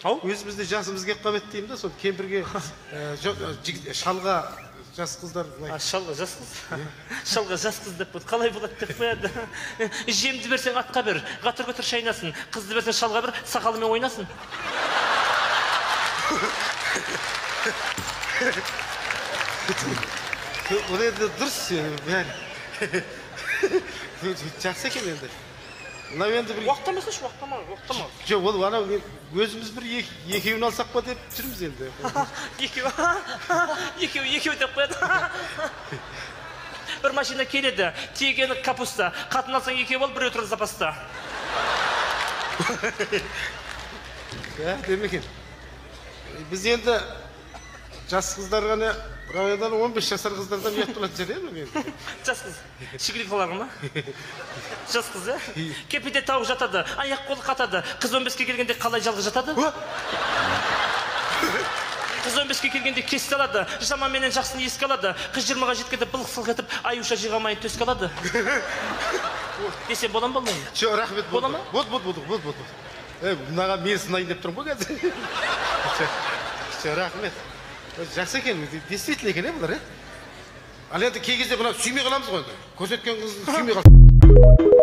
Ау? Өзімізде жасымыз кеп қалып деймін да, сол кемпірге шалға жас қыздар былай. Шалға жас қыз. Шалға жас қыз деп қойды. Қалай болады деп қояды. Жемді берсең атқа бер, қатыр-көтір шайнасын. Қызды берсең шалға бер, сақалымен ойнасын. Бұл енді дұрыс бәрі. Жақсы екен енді. Мынау енді бір... Уақтамасыншы, уақтама. Жоқ, ол анау өзіміз бір екеуін алсақ па деп жүрміз енді. Екеу деп қояды. Бір машина келеді, тиегені капуста. Қатын алсаң екеу бол, біреу тұрды запаста. Демекен. Біз енді жас қыздар ғана, райодан 15 жасар қыздардан ұят болады жарайды ма? Жас қыз, шикілік қаларға ма? Жас қыз, кепеде тауық жатады, аяқ қолы қатады. Қыз 15-ке келгенде қалай жалғыз жатады? Қыз 15-ке келгенде кесті алады, жаманменен жақсыны еске алады. Қыз 20-ға жеткенде былық-сылқ етіп, аюша жиғамайын төске алады. Десем болам болмайын? Жоқ, рахмет, бола ма? Болды. Мұнаға мен сынайын деп тұрмын ба қазір? Рахмет. Жақсы екен, действительно екен, бұлар, Ал енді кей кезде сүймей қаламыз ғой. Көрсеткен қызды сүймей қаламыз.